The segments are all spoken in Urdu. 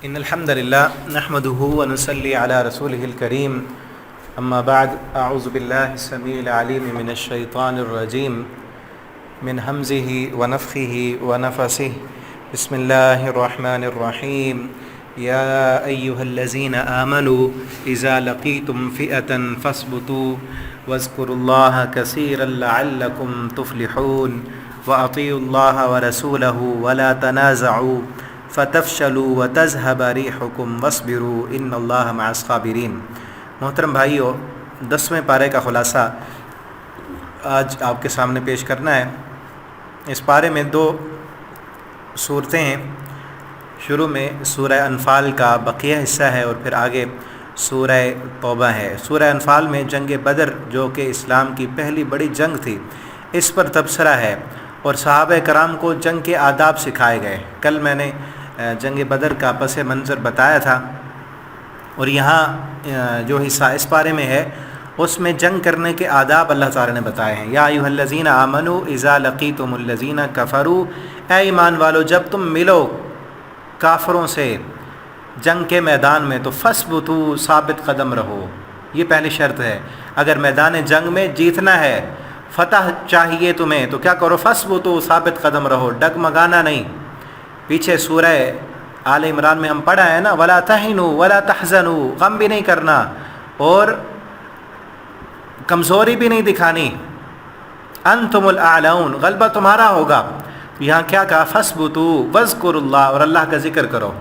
إن الحمد لله نحمده ونصلي على رسوله الكريم أما بعد أعوذ بالله السميع العليم من الشيطان الرجيم من همزه ونفخه ونفسه بسم الله الرحمن الرحيم يا أيها الذين آمنوا إذا لقيتم فئة فاثبتوا واذكروا الله كثيرا لعلكم تفلحون وأطيعوا الله ورسوله ولا تنازعوا فتفشلوا وتذهب ريحكم واصبروا ان اللہ مع الصابرین۔ محترم بھائیو، 10ویں پارے کا خلاصہ آج آپ کے سامنے پیش کرنا ہے۔ اس پارے میں 2 صورتیں ہیں۔ شروع میں سورہ انفال کا بقیہ حصہ ہے اور پھر آگے سورہ توبہ ہے۔ سورہ انفال میں جنگ بدر، جو کہ اسلام کی پہلی بڑی جنگ تھی، اس پر تبصرہ ہے اور صحابہ کرام کو جنگ کے آداب سکھائے گئے۔ کل میں نے جنگ بدر کا پس منظر بتایا تھا، اور یہاں جو حصہ اس پارے میں ہے اس میں جنگ کرنے کے آداب اللہ تعالی نے بتائے ہیں۔ یا ایھا الذین آمنوا اذا لقیتم الذین کفروا، اے ایمان والو جب تم ملو کافروں سے جنگ کے میدان میں تو فثبتوا، ثابت قدم رہو۔ یہ پہلی شرط ہے۔ اگر میدان جنگ میں جیتنا ہے، فتح چاہیے تمہیں، تو کیا کرو؟ فثبتوا، ثابت قدم رہو، ڈگمگانا نہیں۔ پیچھے سورہ آل عمران میں ہم پڑھا ہے نا، ولا تہنوا ولا تحزنوا، غم بھی نہیں کرنا اور کمزوری بھی نہیں دکھانی۔ انتم الاعلون، غلبہ تمہارا ہوگا۔ یہاں کیا کہا؟ فثبتوا واذکروا اللہ، اور اللہ کا ذکر کرو،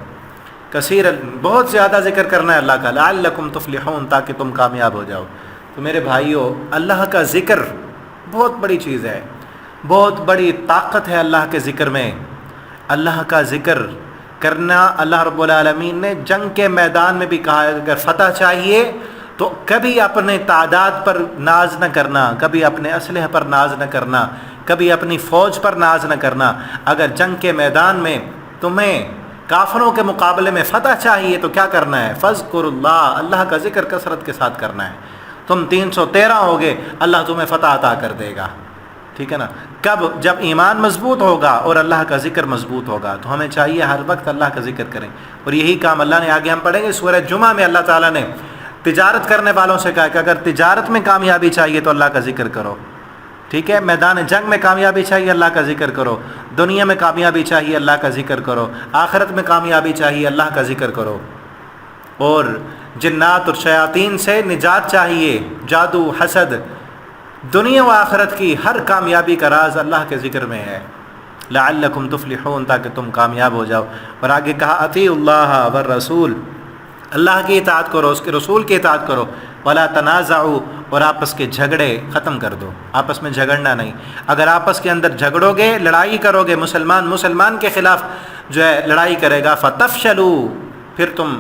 کثیر، بہت زیادہ ذکر کرنا ہے اللہ کا، لعلکم تفلحون، تاکہ تم کامیاب ہو جاؤ۔ تو میرے بھائیو، اللہ کا ذکر بہت بڑی چیز ہے، بہت بڑی طاقت ہے اللہ کے ذکر میں۔ اللہ کا ذکر کرنا، اللہ رب العالمین نے جنگ کے میدان میں بھی کہا ہے، اگر فتح چاہیے تو کبھی اپنے تعداد پر ناز نہ کرنا، کبھی اپنے اسلحے پر ناز نہ کرنا، کبھی اپنی فوج پر ناز نہ کرنا۔ اگر جنگ کے میدان میں تمہیں کافروں کے مقابلے میں فتح چاہیے تو کیا کرنا ہے؟ فاذکروا اللہ، اللہ کا ذکر کثرت کے ساتھ کرنا ہے۔ تم 313 ہوگے، اللہ تمہیں فتح عطا کر دے گا، ٹھیک ہے نا؟ کب؟ جب ایمان مضبوط ہوگا اور اللہ کا ذکر مضبوط ہوگا۔ تو ہمیں چاہیے ہر وقت اللہ کا ذکر کریں، اور یہی کام اللہ نے، آگے ہم پڑھیں گے سورہ جمعہ میں، اللہ تعالیٰ نے تجارت کرنے والوں سے کہا کہ اگر تجارت میں کامیابی چاہیے تو اللہ کا ذکر کرو، ٹھیک ہے؟ میدان جنگ میں کامیابی چاہیے، اللہ کا ذکر کرو۔ دنیا میں کامیابی چاہیے، اللہ کا ذکر کرو۔ آخرت میں کامیابی چاہیے، اللہ کا ذکر کرو۔ اور جنات اور شیاطین سے نجات چاہیے، جادو، حسد، دنیا و آخرت کی ہر کامیابی کا راز اللہ کے ذکر میں ہے، لعلکم تفلحون، تاکہ تم کامیاب ہو جاؤ۔ اور آگے کہا اطیعوا اللہ والرسول، اللہ کی اطاعت کرو، اس کے رسول کی اطاعت کرو، ولا تنازعوا، اور آپس کے جھگڑے ختم کر دو، آپس میں جھگڑنا نہیں۔ اگر آپس کے اندر جھگڑو گے، لڑائی کرو گے، مسلمان کے خلاف جو ہے لڑائی کرے گا، فتفشلوا، پھر تم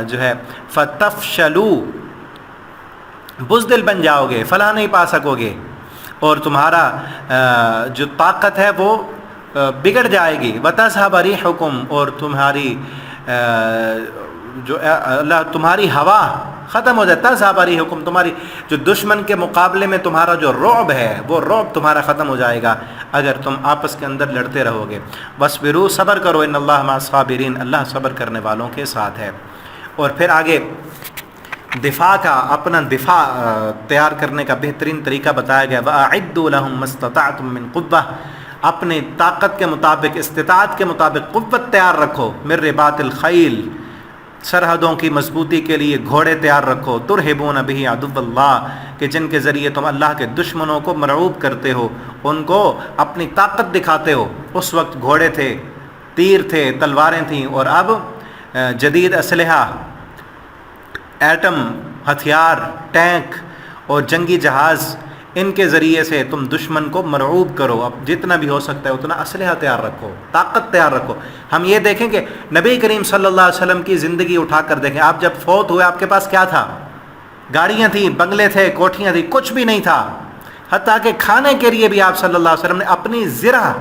جو ہے فتفشلوا، بزدل بن جاؤ گے، فلاح نہیں پا سکو گے، اور تمہارا جو طاقت ہے وہ بگڑ جائے گی۔ وتذهب ريحكم، اور تمہاری جو اللہ تمہاری ہوا ختم ہو جائے۔ تذهب ريحكم، تمہاری جو دشمن کے مقابلے میں تمہارا جو رعب ہے، وہ رعب تمہارا ختم ہو جائے گا اگر تم آپس کے اندر لڑتے رہو گے۔ واصبروا، صبر کرو، ان اللہ مع الصابرین، اللہ صبر کرنے والوں کے ساتھ ہے۔ اور پھر آگے دفاع کا، اپنا دفاع تیار کرنے کا بہترین طریقہ بتایا گیا۔ وَأَعِدُّوا لَهُم مَّا اسْتَطَعْتُم مِّن قُوَّةٍ، اپنے طاقت کے مطابق، استطاعت کے مطابق قوت تیار رکھو۔ مِن رِبَاطِ الْخَيْلِ، سرحدوں کی مضبوطی کے لیے گھوڑے تیار رکھو۔ تُرْهِبُونَ بِهِ عَدُوَّ اللَّهِ، کہ جن کے ذریعے تم اللہ کے دشمنوں کو مرعوب کرتے ہو، ان کو اپنی طاقت دکھاتے ہو۔ اس وقت گھوڑے تھے، تیر تھے، تلواریں تھیں، اور اب جدید اسلحہ، ایٹم ہتھیار، ٹینک اور جنگی جہاز، ان کے ذریعے سے تم دشمن کو مرعوب کرو۔ اب جتنا بھی ہو سکتا ہے اتنا اسلحہ تیار رکھو، طاقت تیار رکھو۔ ہم یہ دیکھیں کہ نبی کریم صلی اللہ علیہ وسلم کی زندگی اٹھا کر دیکھیں، آپ جب فوت ہوئے آپ کے پاس کیا تھا؟ گاڑیاں تھیں، بنگلے تھے، کوٹھیاں تھیں، کچھ بھی نہیں تھا۔ حتیٰ کہ کھانے کے لیے بھی آپ صلی اللہ علیہ وسلم نے اپنی زرہ،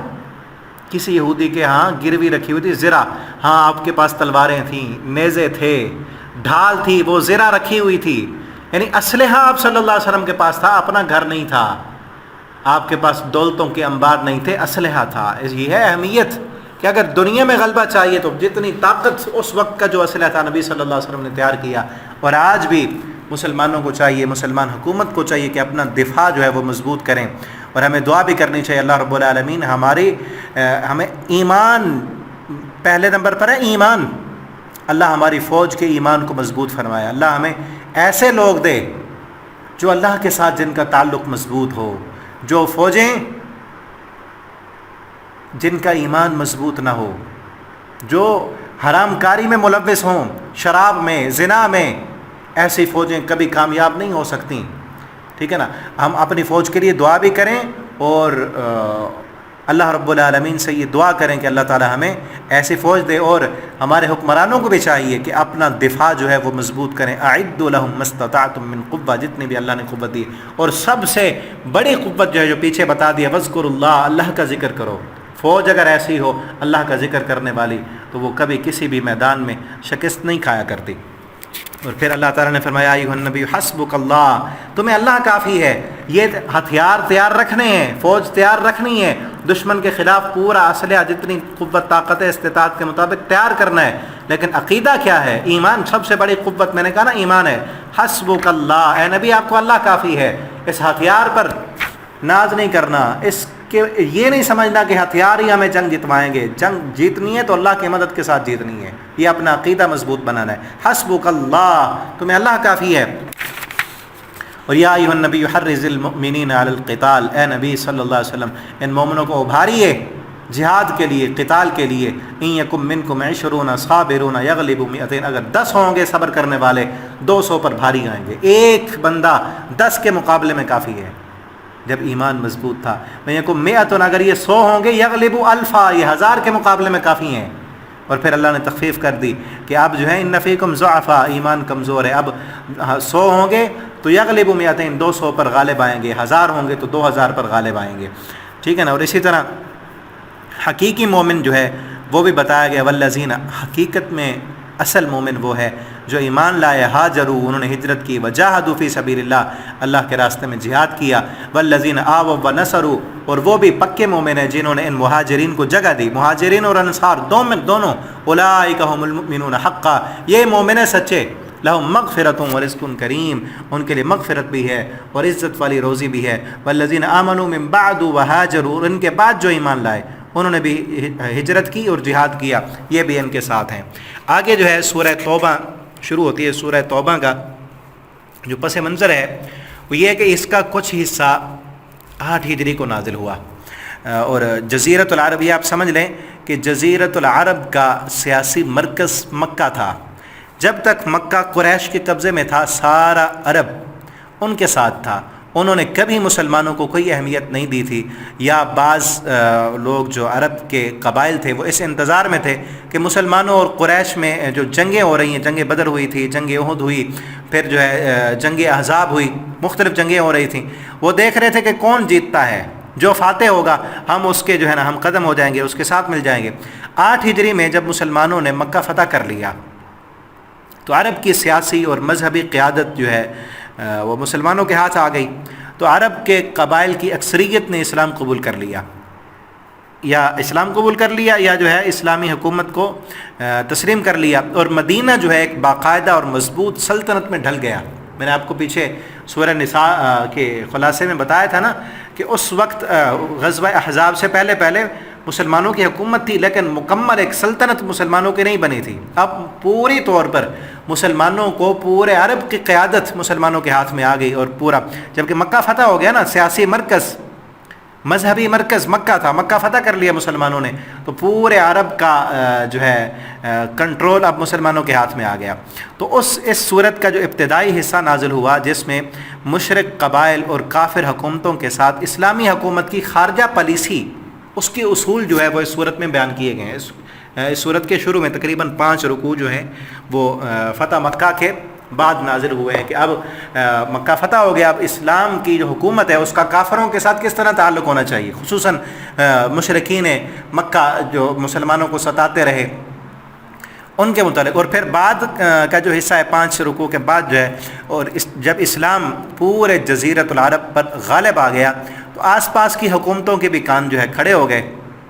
کسی یہودی کے ہاں گروی رکھی ہوئی تھی زرہ، ہاں آپ کے پاس تلواریں تھیں، نیزے تھے، ڈھال تھی، وہ زرہ رکھی ہوئی تھی۔ یعنی اسلحہ آپ صلی اللہ علیہ وسلم کے پاس تھا، اپنا گھر نہیں تھا، آپ کے پاس دولتوں کے انبار نہیں تھے، اسلحہ تھا۔ یہ ہے اہمیت کہ اگر دنیا میں غلبہ چاہیے تو جتنی طاقت اس وقت کا جو اسلحہ تھا نبی صلی اللہ علیہ وسلم نے تیار کیا، اور آج بھی مسلمانوں کو چاہیے، مسلمان حکومت کو چاہیے کہ اپنا دفاع جو ہے وہ مضبوط کریں، اور ہمیں دعا بھی کرنی چاہیے اللہ رب العالمین ہمیں ایمان پہلے نمبر پر ہے، ایمان، اللہ ہماری فوج کے ایمان کو مضبوط فرمائے، اللہ ہمیں ایسے لوگ دے جو اللہ کے ساتھ جن کا تعلق مضبوط ہو، جو فوجیں جن کا ایمان مضبوط نہ ہو، جو حرام کاری میں ملوث ہوں، شراب میں، زنا میں، ایسی فوجیں کبھی کامیاب نہیں ہو سکتی، ٹھیک ہے نا۔ ہم اپنی فوج کے لیے دعا بھی کریں، اور اللہ رب العالمین سے یہ دعا کریں کہ اللہ تعالی ہمیں ایسی فوج دے، اور ہمارے حکمرانوں کو بھی چاہیے کہ اپنا دفاع جو ہے وہ مضبوط کریں۔ اعدوا لهم ما استطعتم من قوة، جتنی بھی اللہ نے قوت دی، اور سب سے بڑی قوت جو ہے جو پیچھے بتا دیا، واذکروا اللہ، اللہ کا ذکر کرو۔ فوج اگر ایسی ہو اللہ کا ذکر کرنے والی تو وہ کبھی کسی بھی میدان میں شکست نہیں کھایا کرتی۔ اور پھر اللہ تعالیٰ نے فرمایا ایھا النبی حسبک اللہ، تمہیں اللہ کافی ہے۔ یہ ہتھیار تیار رکھنے ہیں، فوج تیار رکھنی ہے، دشمن کے خلاف پورا اسلحہ جتنی قوت طاقت استطاعت کے مطابق تیار کرنا ہے، لیکن عقیدہ کیا ہے؟ ایمان سب سے بڑی قوت، میں نے کہا نا ایمان ہے۔ حسبک اللہ، اے نبی آپ کو اللہ کافی ہے۔ اس ہتھیار پر ناز نہیں کرنا، اس کہ یہ نہیں سمجھنا کہ ہتھیار ہی ہمیں جنگ جتوائیں گے، جنگ جیتنی ہے تو اللہ کی مدد کے ساتھ جیتنی ہے، یہ اپنا عقیدہ مضبوط بنانا ہے۔ حسبک اللہ، تمہیں اللہ کافی ہے۔ اور یا ایھا النبی حرض المؤمنین علی القتال، اے نبی صلی اللہ علیہ وسلم ان مومنوں کو ابھاریے جہاد کے لیے، قتال کے لیے۔ ان یکم منکم 20 صابرون یغلبوا 200، اگر 10 ہوں گے صبر کرنے والے 200 پر بھاری آئیں گے۔ ایک بندہ 10 کے مقابلے میں کافی ہے جب ایمان مضبوط تھا۔ میں یہ کو 100، اگر یہ 100 ہوں گے، یغلبوا 1000، یہ 1000 کے مقابلے میں کافی ہیں۔ اور پھر اللہ نے تخفیف کر دی کہ اب جو ہے ان فیکم ضعفاء، ایمان کمزور ہے، اب 100 ہوں گے تو یغلبوا 200، 200 پر غالب آئیں گے، 1000 ہوں گے تو 2000 پر غالب آئیں گے، ٹھیک ہے نا۔ اور اسی طرح حقیقی مومن جو ہے وہ بھی بتایا گیا، والذین، حقیقت میں اصل مومن وہ ہے جو ایمان لائے، ہاجروا، انہوں نے ہجرت کی، وجاہدوا فی سبیل اللہ، اللہ کے راستے میں جہاد کیا، والذین آووا ونصروا، اور وہ بھی پکے مومن ہیں جنہوں نے ان مہاجرین کو جگہ دی، مہاجرین اور انصار دونوں، اولئک هم المؤمنون حقا، یہ مومن ہیں سچے، لہم مغفرۃ ورزق کریم، ان کے لیے مغفرت بھی ہے اور عزت والی روزی بھی ہے۔ والذین آمنوا من بعد وہاجروا، اور ان کے بعد جو ایمان لائے انہوں نے بھی ہجرت کی اور جہاد کیا، یہ بھی ان کے ساتھ ہیں۔ آگے جو ہے سورہ توبہ شروع ہوتی ہے۔ سورہ توبہ کا جو پس منظر ہے وہ یہ ہے کہ اس کا کچھ حصہ 8 ہجری کو نازل ہوا، اور جزیرۃ العرب، یہ آپ سمجھ لیں کہ جزیرۃ العرب کا سیاسی مرکز مکہ تھا۔ جب تک مکہ قریش کے قبضے میں تھا، سارا عرب ان کے ساتھ تھا، انہوں نے کبھی مسلمانوں کو کوئی اہمیت نہیں دی تھی، یا بعض لوگ جو عرب کے قبائل تھے وہ اس انتظار میں تھے کہ مسلمانوں اور قریش میں جو جنگیں ہو رہی ہیں، جنگ بدر ہوئی تھی، جنگ احد ہوئی، پھر جو ہے جنگ احزاب ہوئی، مختلف جنگیں ہو رہی تھیں، وہ دیکھ رہے تھے کہ کون جیتتا ہے، جو فاتح ہوگا ہم اس کے جو ہے نا ہم قدم ہو جائیں گے، اس کے ساتھ مل جائیں گے۔ 8 ہجری میں جب مسلمانوں نے مکہ فتح کر لیا تو عرب کی سیاسی اور مذہبی قیادت جو ہے وہ مسلمانوں کے ہاتھ آ گئی، تو عرب کے قبائل کی اکثریت نے اسلام قبول کر لیا، یا اسلام قبول کر لیا یا جو ہے اسلامی حکومت کو تسلیم کر لیا، اور مدینہ جو ہے ایک باقاعدہ اور مضبوط سلطنت میں ڈھل گیا۔ میں نے آپ کو پیچھے سورہ نساء کے خلاصے میں بتایا تھا نا کہ اس وقت غزوہ احزاب سے پہلے مسلمانوں کی حکومت تھی، لیکن مکمل ایک سلطنت مسلمانوں کی نہیں بنی تھی۔ اب پوری طور پر مسلمانوں کو، پورے عرب کی قیادت مسلمانوں کے ہاتھ میں آ گئی، اور پورا جبکہ مکہ فتح ہو گیا نا، سیاسی مرکز، مذہبی مرکز مکہ تھا، مکہ فتح کر لیا مسلمانوں نے، تو پورے عرب کا جو ہے کنٹرول اب مسلمانوں کے ہاتھ میں آ گیا۔ تو اس صورت کا جو ابتدائی حصہ نازل ہوا جس میں مشرک قبائل اور کافر حکومتوں کے ساتھ اسلامی حکومت کی خارجہ پالیسی، اس کے اصول جو ہے وہ اس صورت میں بیان کیے گئے ہیں۔ اس صورت کے شروع میں تقریباً 5 رکوع جو ہیں وہ فتح مکہ کے بعد نازل ہوئے ہیں کہ اب مکہ فتح ہو گیا، اب اسلام کی جو حکومت ہے اس کا کافروں کے ساتھ کس طرح تعلق ہونا چاہیے، خصوصاً مشرکین مکہ جو مسلمانوں کو ستاتے رہے ان کے متعلق۔ اور پھر بعد کا جو حصہ ہے 5 رکوع کے بعد جو ہے، اور جب اسلام پورے جزیرۃ العرب پر غالب آ گیا تو آس پاس کی حکومتوں کے بھی کان جو ہے کھڑے ہو گئے،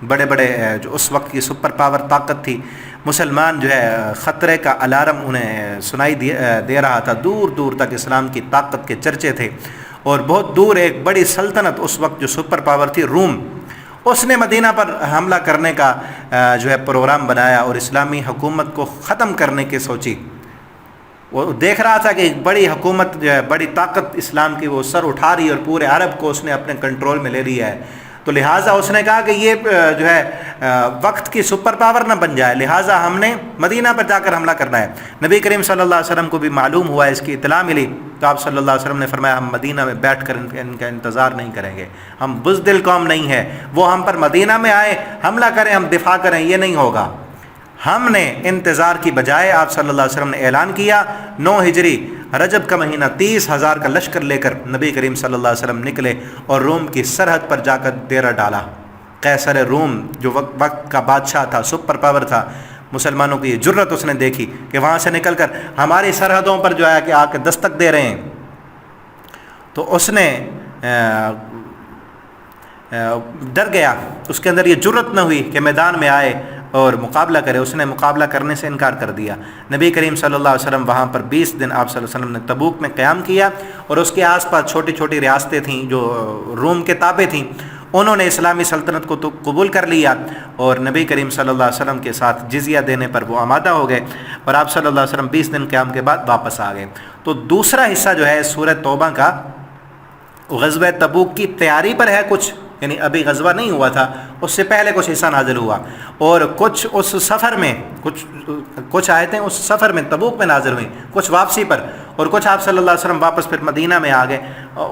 بڑے بڑے جو اس وقت کی سپر پاور طاقت تھی، مسلمان جو ہے خطرے کا الارم انہیں سنائی دے رہا تھا، دور دور تک اسلام کی طاقت کے چرچے تھے، اور بہت دور ایک بڑی سلطنت اس وقت جو سپر پاور تھی روم، اس نے مدینہ پر حملہ کرنے کا جو ہے پروگرام بنایا اور اسلامی حکومت کو ختم کرنے کی سوچی۔ وہ دیکھ رہا تھا کہ ایک بڑی حکومت جو ہے، بڑی طاقت اسلام کی وہ سر اٹھا رہی ہے اور پورے عرب کو اس نے اپنے کنٹرول میں لے لیا ہے، تو لہٰذا اس نے کہا کہ یہ جو ہے وقت کی سپر پاور نہ بن جائے، لہٰذا ہم نے مدینہ پر جا کر حملہ کرنا ہے۔ نبی کریم صلی اللہ علیہ وسلم کو بھی معلوم ہوا، اس کی اطلاع ملی، تو آپ صلی اللہ علیہ وسلم نے فرمایا ہم مدینہ میں بیٹھ کر ان کا انتظار نہیں کریں گے، ہم بزدل قوم نہیں ہے، وہ ہم پر مدینہ میں آئے حملہ کریں ہم دفاع کریں، یہ نہیں ہوگا۔ ہم نے انتظار کی بجائے آپ صلی اللہ علیہ وسلم نے اعلان کیا، 9 ہجری رجب کا مہینہ 30,000 کا لشکر لے کر نبی کریم صلی اللہ علیہ وسلم نکلے اور روم کی سرحد پر جا کر ڈیرا ڈالا۔ قیصر روم جو وقت کا بادشاہ تھا، سپر پاور تھا، مسلمانوں کی یہ جرت اس نے دیکھی کہ وہاں سے نکل کر ہماری سرحدوں پر جو ہے کہ آ کے دستک دے رہے ہیں، تو اس نے ڈر گیا، اس کے اندر یہ جرت نہ ہوئی کہ میدان میں آئے اور مقابلہ کرے، اس نے مقابلہ کرنے سے انکار کر دیا۔ نبی کریم صلی اللہ علیہ وسلم وہاں پر 20 دن آپ صلی اللہ علیہ وسلم نے تبوک میں قیام کیا، اور اس کے آس پاس چھوٹی چھوٹی ریاستیں تھیں جو روم کے تابع تھیں، انہوں نے اسلامی سلطنت کو تو قبول کر لیا، اور نبی کریم صلی اللہ علیہ وسلم کے ساتھ جزیہ دینے پر وہ آمادہ ہو گئے، اور آپ صلی اللہ علیہ وسلم 20 دن قیام کے بعد واپس آ گئے۔ تو دوسرا حصہ جو ہے سورہ توبہ کا، غزوہ تبوک کی تیاری پر ہے کچھ، یعنی ابھی غزوہ نہیں ہوا تھا، اس سے پہلے کچھ حصہ نازل ہوا، اور کچھ اس سفر میں، کچھ آیتیں اس سفر میں تبوک میں نازل ہوئیں، کچھ واپسی پر، اور کچھ آپ صلی اللہ علیہ وسلم واپس پھر مدینہ میں آ گئے،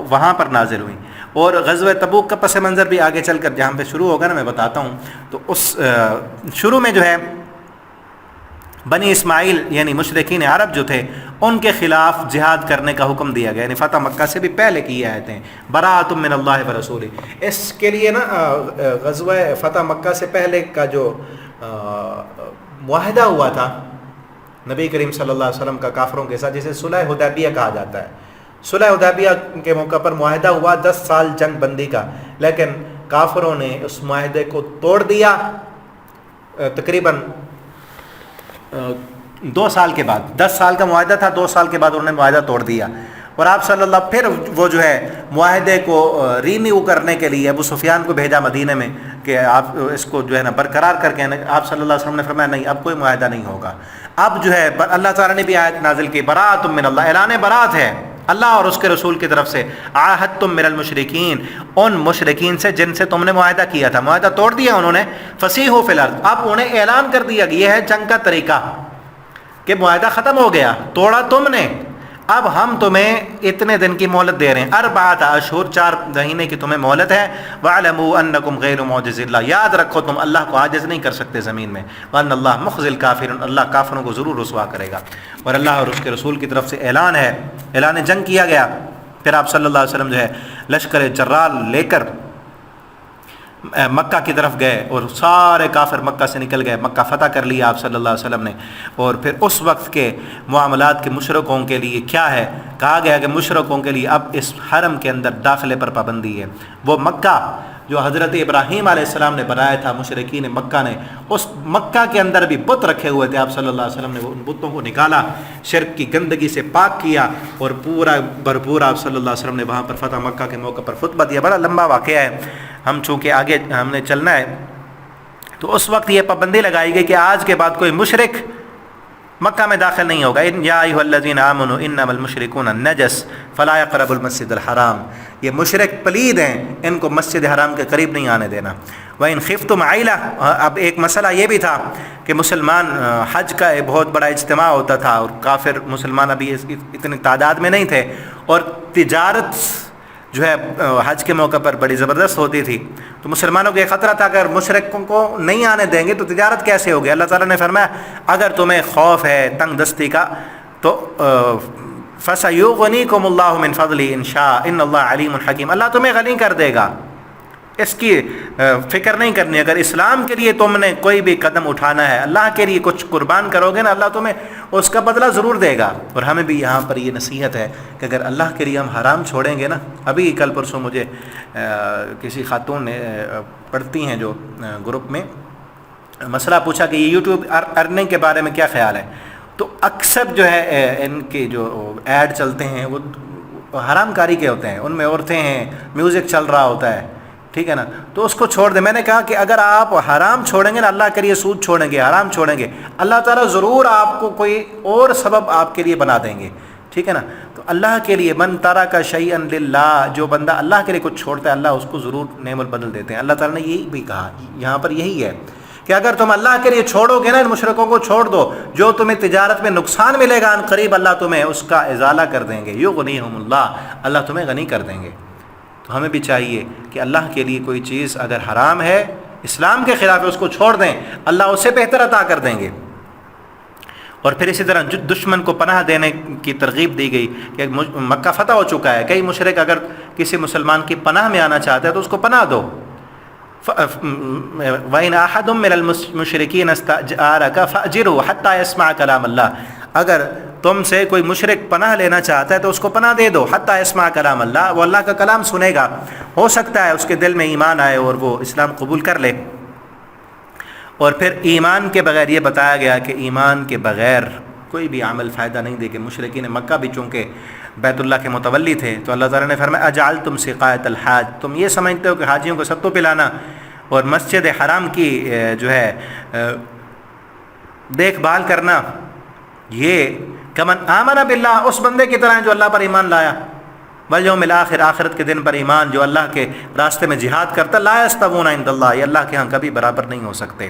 وہاں پر نازل ہوئیں۔ اور غزوہ تبوک کا پس منظر بھی آگے چل کر جہاں پہ شروع ہوگا نا میں بتاتا ہوں۔ تو اس شروع میں جو ہے بنی اسماعیل یعنی مشرکین عرب جو تھے ان کے خلاف جہاد کرنے کا حکم دیا گیا، یعنی فتح مکہ سے بھی پہلے کی آیتیں براءۃ من اللہ ورسولہ۔ اس کے لیے نا غزوہ فتح مکہ سے پہلے کا جو معاہدہ ہوا تھا نبی کریم صلی اللہ علیہ وسلم کا کافروں کے ساتھ، جسے صلح حدیبیہ کہا جاتا ہے، صلح حدیبیہ کے موقع پر معاہدہ ہوا 10 سال جنگ بندی کا، لیکن کافروں نے اس معاہدے کو توڑ دیا تقریباً 2 سال کے بعد۔ 10 سال کا معاہدہ تھا، 2 سال کے بعد انہوں نے معاہدہ توڑ دیا، اور آپ صلی اللہ پھر وہ جو ہے معاہدے کو رینیو کرنے کے لیے ابو سفیان کو بھیجا مدینہ میں کہ آپ اس کو جو ہے نا برقرار کر کے، آپ صلی اللہ علیہ وسلم نے فرمایا نہیں اب کوئی معاہدہ نہیں ہوگا۔ اب جو ہے اللہ تعالیٰ نے بھی آیت نازل کی، براءۃ من اللہ، اعلان برات ہے اللہ اور اس کے رسول کی طرف سے، عاہدتم من المشرکین، ان مشرکین سے جن سے تم نے معاہدہ کیا تھا، معاہدہ توڑ دیا انہوں نے، فسیحوا فی الارض، اب انہیں اعلان کر دیا کہ یہ ہے جنگ کا طریقہ کہ معاہدہ ختم ہو گیا، توڑا تم نے، اب ہم تمہیں اتنے دن کی مہلت دے رہے ہیں، 4 اشہر، 4 مہینے کی تمہیں مہلت ہے، وَاعْلَمُوا أَنَّكُمْ غَيْرُ مُعْجِزِ اللَّهِ، یاد رکھو تم اللہ کو عاجز نہیں کر سکتے زمین میں، وَأَنَّ اللَّهَ مُخْزِي الْكَافِرِينَ، اللہ کافروں کو ضرور رسوا کرے گا، اور اللہ اور اس کے رسول کی طرف سے اعلان ہے، اعلان جنگ کیا گیا۔ پھر آپ صلی اللہ علیہ وسلم جو ہے لشکر جرال لے کر مکہ کی طرف گئے، اور سارے کافر مکہ سے نکل گئے، مکہ فتح کر لیا آپ صلی اللہ علیہ وسلم نے۔ اور پھر اس وقت کے معاملات کے مشرکوں کے لیے کیا ہے، کہا گیا کہ مشرکوں کے لیے اب اس حرم کے اندر داخلے پر پابندی ہے۔ وہ مکہ جو حضرت ابراہیم علیہ السلام نے بنایا تھا، مشرکین مکہ نے، اس مکہ کے اندر بھی بت رکھے ہوئے تھے، آپ صلی اللہ علیہ وسلم نے ان بتوں کو نکالا، شرک کی گندگی سے پاک کیا، اور پورا بھرپور آپ صلی اللہ علیہ وسلم نے وہاں پر فتح مکہ کے موقع پر خطبہ دیا۔ بڑا لمبا واقعہ ہے، ہم چونکہ آگے ہم نے چلنا ہے، تو اس وقت یہ پابندی لگائی گئی کہ آج کے بعد کوئی مشرک مکہ میں داخل نہیں ہوگا۔ یا ایھا الذین آمنوا انما المشرکون نجس فلا یقربوا المسجد الحرام، یہ مشرک پلید ہیں، ان کو مسجد حرام کے قریب نہیں آنے دینا۔ وَإِنْ خِفْتُمْ عَيْلَةً، اب ایک مسئلہ یہ بھی تھا کہ مسلمان حج کا ایک بہت بڑا اجتماع ہوتا تھا، اور کافر مسلمان ابھی اتنی تعداد میں نہیں تھے، اور تجارت جو ہے حج کے موقع پر بڑی زبردست ہوتی تھی، تو مسلمانوں کو یہ خطرہ تھا کہ اگر مشرکوں کو نہیں آنے دیں گے تو تجارت کیسے ہوگی۔ اللہ تعالیٰ نے فرمایا اگر تمہیں خوف ہے تنگ دستی کا تو فَسَيُغْنِيكُمُ اللَّهُ مِنْ فَضْلِهِ إِنْ شَاءَ إِنَّ اللَّهَ عَلِيمٌ حَكِيمٌ، اللہ تمہیں غنی کر دے گا اس کی فکر نہیں کرنی. اگر اسلام کے لیے تم نے کوئی بھی قدم اٹھانا ہے, اللہ کے لیے کچھ قربان کرو گے نا, اللہ تمہیں اس کا بدلہ ضرور دے گا. اور ہمیں بھی یہاں پر یہ نصیحت ہے کہ اگر اللہ کے لیے ہم حرام چھوڑیں گے نا, ابھی کل پرسوں مجھے کسی خاتون نے پڑھتی ہیں جو گروپ میں مسئلہ پوچھا کہ یہ یوٹیوب ارننگ کے بارے میں کیا خیال ہے. تو اکثر جو ہے ان کے جو ایڈ چلتے ہیں وہ حرام کاری کے ہوتے ہیں, ان میں عورتیں ہیں, میوزک چل رہا ہوتا ہے, ٹھیک ہے نا, تو اس کو چھوڑ دیں. میں نے کہا کہ اگر آپ حرام چھوڑیں گے نا, اللہ کے لیے سود چھوڑیں گے, حرام چھوڑیں گے, اللہ تعالیٰ ضرور آپ کو کوئی اور سبب آپ کے لیے بنا دیں گے, ٹھیک ہے نا. تو اللہ کے لیے من ترک شیئا للہ, جو بندہ اللہ کے لیے کچھ چھوڑتا ہے اللہ اس کو ضرور نعم البدل دیتے ہیں. اللہ تعالیٰ نے یہی بھی کہا یہاں پر, یہی ہے کہ اگر تم اللہ کے لیے چھوڑو گے نا, ان مشرکوں کو چھوڑ دو, جو تمہیں تجارت میں نقصان ملے گا ان قریب اللہ تمہیں اس کا ازالہ کر دیں گے. یغنیہم اللہ, اللہ تمہیں غنی کر دیں گے. تو ہمیں بھی چاہیے کہ اللہ کے لیے کوئی چیز اگر حرام ہے, اسلام کے خلاف ہے, اس کو چھوڑ دیں, اللہ اسے بہتر عطا کر دیں گے. اور پھر اسی طرح دشمن کو پناہ دینے کی ترغیب دی گئی کہ مکہ فتح ہو چکا ہے, کئی مشرک اگر کسی مسلمان کی پناہ میں آنا چاہتے ہیں تو اس کو پناہ دو. وَإِنْ أَحَدٌ مِّنَ الْمُشْرِكِينَ اسْتَأْجَارَكَ فَأْجِرْهُ حَتَّى يَسْمَعَ كَلَامَ اللَّهِ, اگر تم سے کوئی مشرک پناہ لینا چاہتا ہے تو اس کو پناہ دے دو, حتیٰ يسمع کلام اللہ, وہ اللہ کا کلام سنے گا, ہو سکتا ہے اس کے دل میں ایمان آئے اور وہ اسلام قبول کر لے. اور پھر ایمان کے بغیر یہ بتایا گیا کہ ایمان کے بغیر کوئی بھی عمل فائدہ نہیں دے. کہ مشرکین مکہ بھی چونکہ بیت اللہ کے متولی تھے تو اللہ تعالیٰ نے فرمایا اجعلتم سقایۃ الحاج, تم یہ سمجھتے ہو کہ حاجیوں کو ستو پلانا اور مسجد حرام کی جو ہے دیکھ بھال کرنا, یہ کمن آمن باللہ, اس بندے کی طرح جو اللہ پر ایمان لایا, والیوم الآخر, آخرت کے دن پر ایمان, جو اللہ کے راستے میں جہاد کرتا, لا یستوون عند اللہ, یہ اللہ کے ہاں کبھی برابر نہیں ہو سکتے.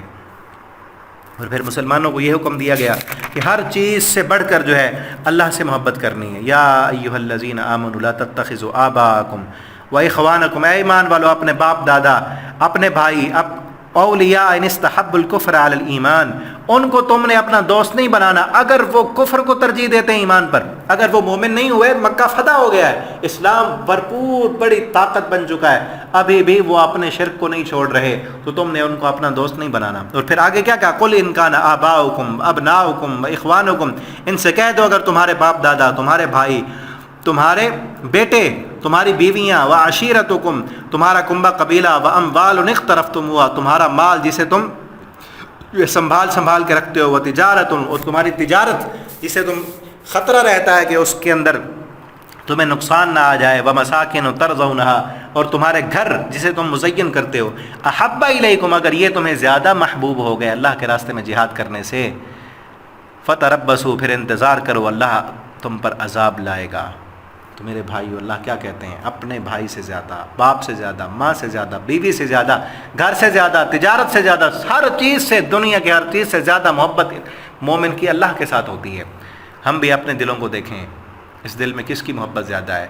اور پھر مسلمانوں کو یہ حکم دیا گیا کہ ہر چیز سے بڑھ کر جو ہے اللہ سے محبت کرنی ہے. یا ایھا الذین آمنوا لا تتخذوا آباءکم واخوانکم, اے ایمان والو اپنے باپ دادا, اپنے بھائی, اولیاء ان استحبوا الکفر علی الایمان, ان کو تم نے اپنا دوست نہیں بنانا اگر وہ کفر کو ترجیح دیتے ہیں ایمان پر. اگر وہ مومن نہیں ہوئے, مکہ فتح ہو گیا ہے, اسلام بھرپور بڑی طاقت بن چکا ہے, ابھی بھی وہ اپنے شرک کو نہیں چھوڑ رہے, تو تم نے ان کو اپنا دوست نہیں بنانا. اور پھر آگے کیا کہا, قل ان کان آباؤکم ابناؤکم واخوانکم, ان سے کہہ دو اگر تمہارے باپ دادا, تمہارے بھائی, تمہارے بیٹے, تمہاری بیویاں, وعشیرتکم, تمہارا کنبہ قبیلہ, واموال اقترفتموها, تمہارا مال جسے تم سنبھال کے رکھتے ہو, وتجارت, اور تمہاری تجارت جسے تم خطرہ رہتا ہے کہ اس کے اندر تمہیں نقصان نہ آ جائے, ومساکن ترضونها, اور تمہارے گھر جسے تم مزین کرتے ہو, احب الیکم, اگر یہ تمہیں زیادہ محبوب ہو گئے اللہ کے راستے میں جہاد کرنے سے, فتربصوا, پھر انتظار کرو, اللہ تم پر عذاب لائے گا. تو میرے بھائیو, اللہ کیا کہتے ہیں, اپنے بھائی سے زیادہ, باپ سے زیادہ, ماں سے زیادہ, بیوی سے زیادہ, گھر سے زیادہ, تجارت سے زیادہ, ہر چیز سے, دنیا کی ہر چیز سے زیادہ محبت مومن کی اللہ کے ساتھ ہوتی ہے. ہم بھی اپنے دلوں کو دیکھیں, اس دل میں کس کی محبت زیادہ ہے.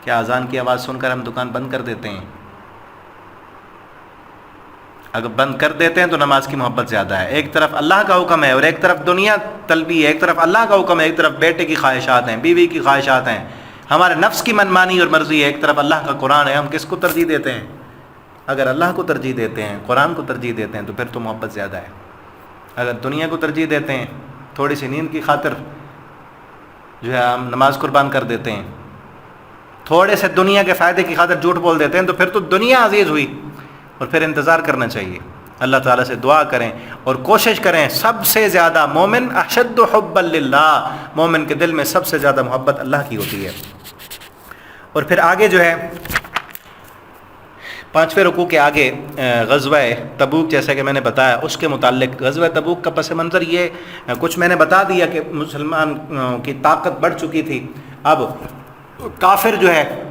کیا اذان کی آواز سن کر ہم دکان بند کر دیتے ہیں؟ اگر بند کر دیتے ہیں تو نماز کی محبت زیادہ ہے. ایک طرف اللہ کا حکم ہے اور ایک طرف دنیا طلبی ہے, ایک طرف اللہ کا حکم ہے, ایک طرف بیٹے کی خواہشات ہیں, بیوی کی خواہشات ہیں, ہمارے نفس کی منمانی اور مرضی ہے, ایک طرف اللہ کا قرآن ہے. ہم کس کو ترجیح دیتے ہیں؟ اگر اللہ کو ترجیح دیتے ہیں, قرآن کو ترجیح دیتے ہیں, تو پھر تو محبت زیادہ ہے. اگر دنیا کو ترجیح دیتے ہیں, تھوڑی سی نیند کی خاطر جو ہے ہم نماز قربان کر دیتے ہیں, تھوڑے سے دنیا کے فائدے کی خاطر جھوٹ بول دیتے ہیں, تو پھر تو دنیا عزیز ہوئی. اور پھر انتظار کرنا چاہیے, اللہ تعالیٰ سے دعا کریں اور کوشش کریں. سب سے زیادہ مومن اشد حبا للہ, مومن کے دل میں سب سے زیادہ محبت اللہ کی ہوتی ہے. اور پھر آگے جو ہے 5ویں رکوع کے آگے غزوہ تبوک, جیسا کہ میں نے بتایا اس کے متعلق, غزوہ تبوک کا پس منظر یہ کچھ میں نے بتا دیا کہ مسلمان کی طاقت بڑھ چکی تھی. اب کافر جو ہے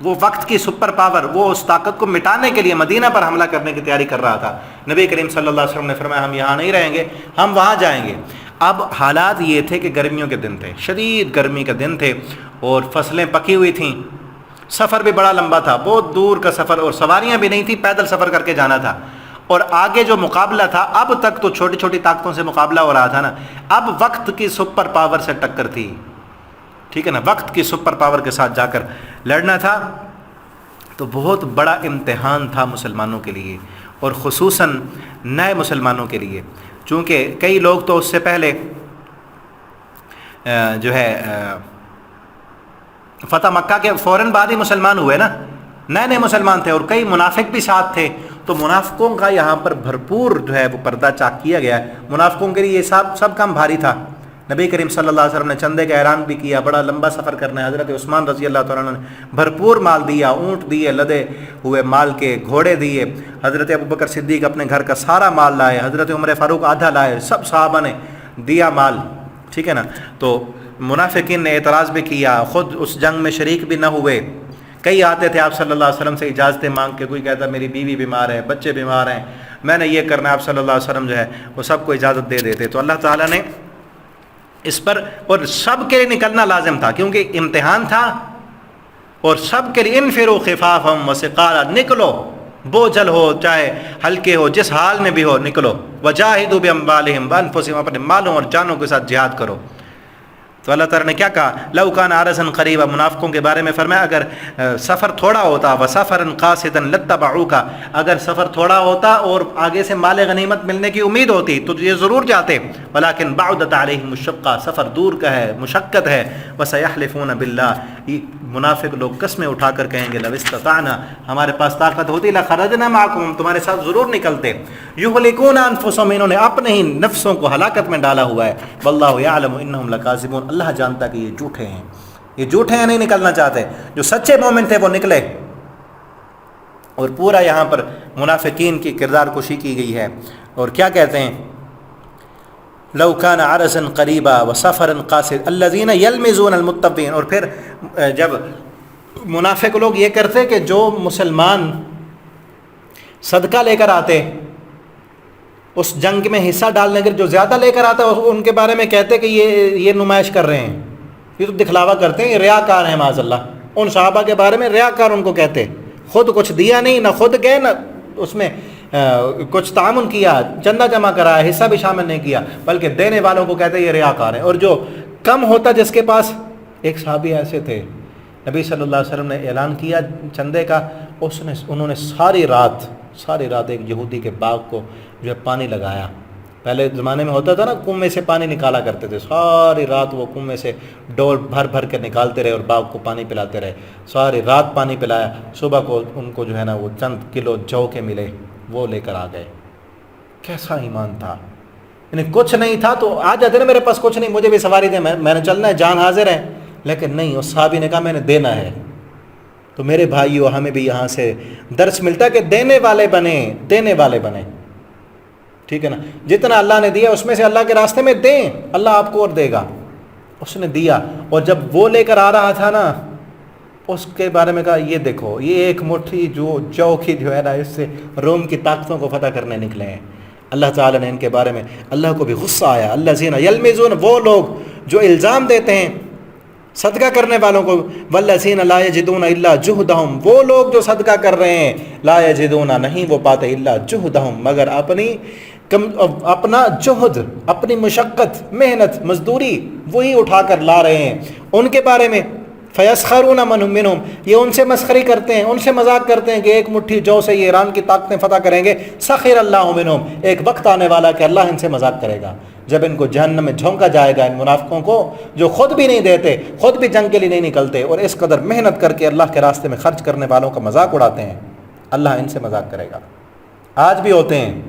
وہ وقت کی سپر پاور, وہ اس طاقت کو مٹانے کے لیے مدینہ پر حملہ کرنے کی تیاری کر رہا تھا. نبی کریم صلی اللہ علیہ وسلم نے فرمایا ہم یہاں نہیں رہیں گے, ہم وہاں جائیں گے. اب حالات یہ تھے کہ گرمیوں کے دن تھے, شدید گرمی کا دن تھے, اور فصلیں پکی ہوئی تھیں, سفر بھی بڑا لمبا تھا, بہت دور کا سفر, اور سواریاں بھی نہیں تھیں, پیدل سفر کر کے جانا تھا. اور آگے جو مقابلہ تھا, اب تک تو چھوٹی چھوٹی طاقتوں سے مقابلہ ہو رہا تھا نا, اب وقت کی سپر پاور سے ٹکر تھی, ٹھیک ہے نا, وقت کی سپر پاور کے ساتھ جا کر لڑنا تھا. تو بہت بڑا امتحان تھا مسلمانوں کے لیے، اور خصوصاً نئے مسلمانوں کے لیے، چونکہ کئی لوگ تو اس سے پہلے جو ہے فتح مکہ کے فوراً بعد ہی مسلمان ہوئے نا، نئے نئے مسلمان تھے، اور کئی منافق بھی ساتھ تھے، تو منافقوں کا یہاں پر بھرپور جو ہے وہ پردہ چاک کیا گیا ہے۔ منافقوں کے لیے یہ سب کام بھاری تھا۔ نبی کریم صلی اللہ علیہ وسلم نے چندے کا اعلان بھی کیا، بڑا لمبا سفر کرنا ہے۔ حضرت عثمان رضی اللہ تعالیٰ عنہ نے بھرپور مال دیا، اونٹ دیے، لدے ہوئے مال کے گھوڑے دیے۔ حضرت ابوبکر صدیق اپنے گھر کا سارا مال لائے، حضرت عمر فاروق آدھا لائے، سب صحابہ نے دیا مال، ٹھیک ہے نا۔ تو منافقین نے اعتراض بھی کیا، خود اس جنگ میں شریک بھی نہ ہوئے۔ کئی آتے تھے آپ صلی اللہ علیہ وسلم سے اجازتیں مانگ کے، کوئی کہتا میری بیوی بیمار ہے، بچے بیمار ہیں، میں نے یہ کرنا ہے، آپ صلی اللہ علیہ وسلم جو ہے وہ سب کو اجازت دے دیتے۔ تو اللہ تعالیٰ نے اس پر، اور سب کے لیے نکلنا لازم تھا کیونکہ امتحان تھا، اور سب کے لیے انفروا خفافا وثقالا، نکلو، بوجھل ہو چاہے ہلکے ہو، جس حال میں بھی ہو نکلو، وجاہدوا باموالہم وانفسہم، اپنے مالوں اور جانوں کے ساتھ جہاد کرو۔ تو اللہ تعالیٰ نے کیا کہا؟ لو کان عرضا قریبا، منافقوں کے بارے میں فرمایا اگر سفر تھوڑا ہوتا، وسفرا قاصدا لاتبعوک، اگر سفر تھوڑا ہوتا اور آگے سے مال غنیمت ملنے کی امید ہوتی تو یہ ضرور جاتے، ولکن بعدت علیہم الشقہ، سفر دور کا ہے، مشقت ہے، وسیحلفون باللہ، منافق لوگ قسمیں اٹھا کر کہیں گے، لو استطعنا، ہمارے پاس طاقت ہوتی، لخرجنا معکم، ہم تمہارے ساتھ ضرور نکلتے۔ یہلکون انفسہم، انہوں نے اپنے ہی نفسوں کو ہلاکت میں ڈالا ہوا ہے۔ واللہ یعلم انہم لکاذبون، اللہ جانتا کہ یہ جھوٹے ہیں، یہ جھوٹے ہیں، نہیں نکلنا چاہتے۔ جو سچے مومن تھے وہ نکلے، اور پورا یہاں پر منافقین کی کردار کشی کی گئی ہے۔ اور کیا کہتے ہیں؟ لو کان عرضا قریبا وسفرا قاصدا الذین یلمزون المتقین، اور پھر جب منافق لوگ یہ کرتے کہ جو مسلمان صدقہ لے کر آتے اس جنگ میں حصہ ڈالنے کے، جو زیادہ لے کر آتا ہے ان کے بارے میں کہتے کہ یہ نمائش کر رہے ہیں، یہ تو دکھلاوا کرتے ہیں، یہ ریاکار ہیں معاذ اللہ۔ ان صحابہ کے بارے میں ریاکار ان کو کہتے، خود کچھ دیا نہیں، نہ خود گئے، نہ اس میں کچھ تعاون کیا، چندہ جمع کرایا، حصہ بھی شامل نہیں کیا، بلکہ دینے والوں کو کہتے یہ ریاکار ہیں۔ اور جو کم ہوتا جس کے پاس، ایک صحابی ایسے تھے، نبی صلی اللہ علیہ وسلم نے اعلان کیا چندے کا، انہوں نے ساری رات ایک یہودی کے باغ کو جو ہے پانی لگایا۔ پہلے زمانے میں ہوتا تھا نا، کنویں سے پانی نکالا کرتے تھے، ساری رات وہ کنویں سے ڈول بھر بھر کے نکالتے رہے اور باغ کو پانی پلاتے رہے، ساری رات پانی پلایا۔ صبح کو ان کو جو ہے نا وہ چند کلو جو کے ملے، وہ لے کر آ گئے۔ کیسا ایمان تھا، یعنی کچھ نہیں تھا تو آ جاتے نا، میرے پاس کچھ نہیں، مجھے بھی سواری دیں، میں نے چلنا ہے، جان حاضر ہے، لیکن نہیں، اس صحابی نے کہا میں نے دینا ہے۔ تو میرے بھائیو، ہمیں بھی یہاں سے درس ملتا ہے کہ دینے والے بنیں، ٹھیک ہے نا۔ جتنا اللہ نے دیا اس میں سے اللہ کے راستے میں دیں، اللہ آپ کو اور دے گا۔ اس نے دیا، اور جب وہ لے کر آ رہا تھا نا، اس کے بارے میں کہا یہ دیکھو، یہ ایک مٹھی جو کی جو ہے نا، اس سے روم کی طاقتوں کو فتح کرنے نکلے ہیں۔ اللہ تعالیٰ نے ان کے بارے میں، اللہ کو بھی غصہ آیا۔ الذین یلمزون، وہ لوگ جو الزام دیتے ہیں صدقہ کرنے والوں کو، والذین لا یجدون الا جہدہم، وہ لوگ جو صدقہ کر رہے ہیں، لا یجدون، نہیں وہ پاتے، الا جہدہم، مگر اپنا جہد، اپنی مشقت، محنت، مزدوری وہی اٹھا کر لا رہے ہیں۔ ان کے بارے میں فیسخرون منہم، یہ ان سے مسخری کرتے ہیں، ان سے مذاق کرتے ہیں کہ ایک مٹھی جو سے یہ ایران کی طاقتیں فتح کریں گے۔ سخر اللہ منہم، ایک وقت آنے والا کہ اللہ ان سے مذاق کرے گا، جب ان کو جہنم میں جھونکا جائے گا، ان منافقوں کو جو خود بھی نہیں دیتے، خود بھی جنگ کے لیے نہیں نکلتے، اور اس قدر محنت کر کے اللہ کے راستے میں خرچ کرنے والوں کا مذاق اڑاتے ہیں، اللہ ان سے مذاق کرے گا۔ آج بھی ہوتے ہیں،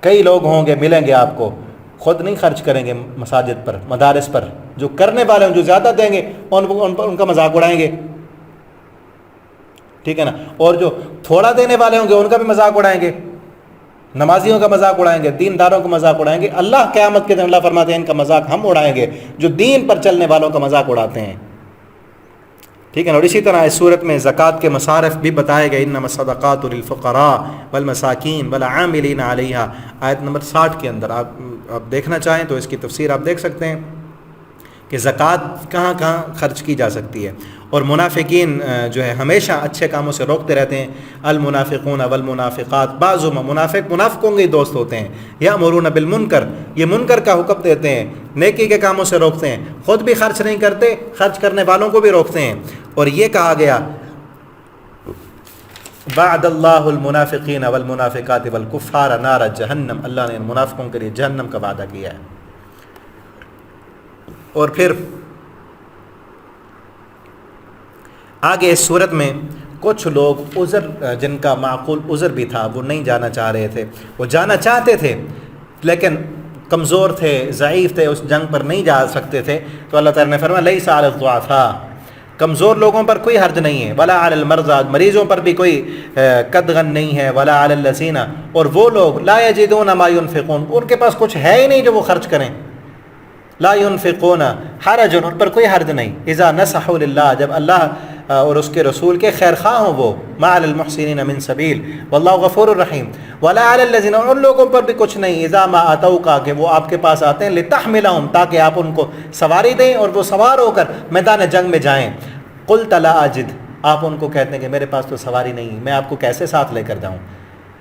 کئی لوگ ہوں گے، ملیں گے آپ کو، خود نہیں خرچ کریں گے مساجد پر، مدارس پر، جو کرنے والے ہیں، جو زیادہ دیں گے ان کا مذاق اڑائیں گے، ٹھیک ہے نا۔ اور جو تھوڑا دینے والے ہوں گے ان کا بھی مذاق اڑائیں گے، نمازیوں کا مذاق اڑائیں گے، دینداروں کا مذاق اڑائیں گے۔ اللہ قیامت کے دن اللہ فرماتے ہیں ان کا مذاق ہم اڑائیں گے، جو دین پر چلنے والوں کا مذاق اڑاتے ہیں، ٹھیک ہے نا۔ اور اسی طرح اس صورت میں زکوٰۃ کے مصارف بھی بتائے گئے، انما الصدقات للفقراء والمساکین والعاملین علیہا، آیت نمبر 60 کے اندر۔ آپ دیکھنا چاہیں تو اس کی تفسیر آپ دیکھ سکتے ہیں کہ زکوٰۃ کہاں کہاں خرچ کی جا سکتی ہے۔ اور منافقین جو ہے ہمیشہ اچھے کاموں سے روکتے رہتے ہیں۔ المنافقون والمنافقات، بعض منافقوں کے دوست ہوتے ہیں، یأمرون بالمنکر، یہ منکر کا حکم دیتے ہیں، نیکی کے کاموں سے روکتے ہیں، خود بھی خرچ نہیں کرتے، خرچ کرنے والوں کو بھی روکتے ہیں۔ اور یہ کہا گیا وعد اللہ المنافقین والمنافقات والکفار نار جہنم، اللہ نے منافقوں کے لیے جہنم کا وعدہ کیا ہے۔ اور پھر آگے اس صورت میں کچھ لوگ عذر، جن کا معقول عذر بھی تھا، وہ نہیں جانا چاہ رہے تھے، وہ جانا چاہتے تھے لیکن کمزور تھے، ضعیف تھے، اس جنگ پر نہیں جا سکتے تھے، تو اللہ تعالیٰ نے فرمایا لیس علی الضعفاء، کمزور لوگوں پر کوئی حرج نہیں ہے، ولا علی المرضى، مریضوں پر بھی کوئی قدغن نہیں ہے، ولا علی الذین، اور وہ لوگ لا یجدون ما ينفقون، ان کے پاس کچھ ہے ہی نہیں جو وہ خرچ کریں، لا ينفقون حرج، ان پر کوئی حرج نہیں، اذا نصحوا للہ، جب اللہ اور اس کے رسول کے خیر خواہ ہوں، وہ ما علی المحسنین من سبیل واللہ غفور الرحیم، ولا علی الذین، ان لوگوں پر بھی کچھ نہیں، اذا ما اتوک، کہ وہ آپ کے پاس آتے ہیں، لتحملہم، تاکہ آپ ان کو سواری دیں اور وہ سوار ہو کر میدان جنگ میں جائیں، قلت لا اجد، آپ ان کو کہتے ہیں کہ میرے پاس تو سواری نہیں، میں آپ کو کیسے ساتھ لے کر جاؤں،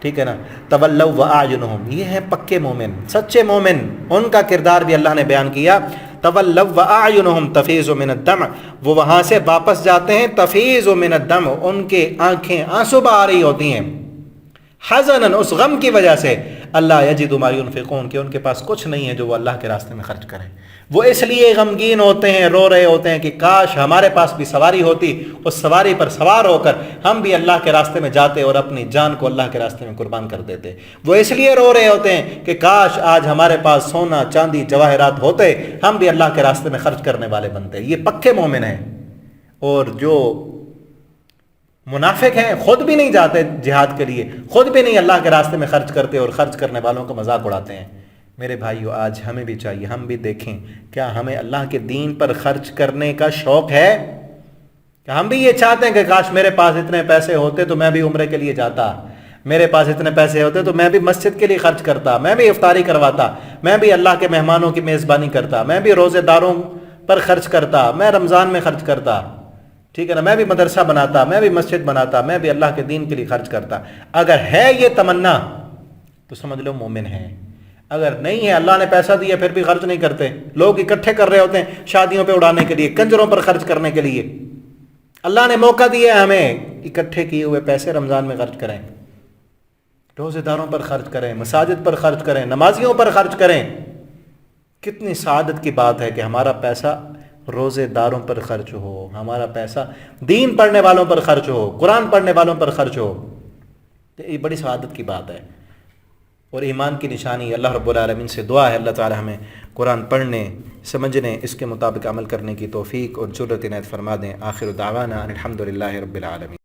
ٹھیک ہے نا، تولوا واعینہم، یہ ہیں پکے مومن، سچے مومن، ان کا کردار بھی اللہ نے بیان کیا، تولوا واعینہم تفیض من الدمع، وہ وہاں سے واپس جاتے ہیں، تفیض من الدمع، ان کے آنکھیں آنسو بہا رہی ہوتی ہیں، حزنا، اس غم کی وجہ سے، اللہ یجد ما ينفقون، کہ ان کے پاس کچھ نہیں ہے جو وہ اللہ کے راستے میں خرچ کریں، وہ اس لیے غمگین ہوتے ہیں، رو رہے ہوتے ہیں کہ کاش ہمارے پاس بھی سواری ہوتی، اس سواری پر سوار ہو کر ہم بھی اللہ کے راستے میں جاتے اور اپنی جان کو اللہ کے راستے میں قربان کر دیتے، وہ اس لیے رو رہے ہوتے ہیں کہ کاش آج ہمارے پاس سونا چاندی جواہرات ہوتے، ہم بھی اللہ کے راستے میں خرچ کرنے والے بنتے، یہ پکے مومن ہیں۔ اور جو منافق ہیں خود بھی نہیں جاتے جہاد کے لیے، خود بھی نہیں اللہ کے راستے میں خرچ کرتے اور خرچ کرنے والوں کا مذاق اڑاتے ہیں۔ میرے بھائیو، آج ہمیں بھی چاہیے، ہم بھی دیکھیں کیا ہمیں اللہ کے دین پر خرچ کرنے کا شوق ہے؟ کہ ہم بھی یہ چاہتے ہیں کہ کاش میرے پاس اتنے پیسے ہوتے تو میں بھی عمرے کے لیے جاتا، میرے پاس اتنے پیسے ہوتے تو میں بھی مسجد کے لیے خرچ کرتا، میں بھی افطاری کرواتا، میں بھی اللہ کے مہمانوں کی میزبانی کرتا، میں بھی روزے داروں پر خرچ کرتا، میں رمضان میں خرچ کرتا، ٹھیک ہے نا، میں بھی مدرسہ بناتا، میں بھی مسجد بناتا، میں بھی اللہ کے دین کے لیے خرچ کرتا۔ اگر ہے یہ تمنا تو سمجھ لو مومن ہے، اگر نہیں ہے، اللہ نے پیسہ دیا پھر بھی خرچ نہیں کرتے، لوگ اکٹھے کر رہے ہوتے ہیں شادیوں پہ اڑانے کے لیے، کنجروں پر خرچ کرنے کے لیے، اللہ نے موقع دیا ہے ہمیں، اکٹھے کیے ہوئے پیسے رمضان میں خرچ کریں، روزے داروں پر خرچ کریں، مساجد پر خرچ کریں، نمازیوں پر خرچ کریں۔ کتنی سعادت کی بات ہے کہ ہمارا پیسہ روزے داروں پر خرچ ہو، ہمارا پیسہ دین پڑھنے والوں پر خرچ ہو، قرآن پڑھنے والوں پر خرچ ہو، تو یہ بڑی سعادت کی بات ہے اور ایمان کی نشانی۔ اللہ رب العالمین سے دعا ہے اللہ تعالی ہمیں قرآن پڑھنے، سمجھنے، اس کے مطابق عمل کرنے کی توفیق اور جرت عنایت فرما دیں۔ آخر دعوانا ان الحمد للہ رب العالمین۔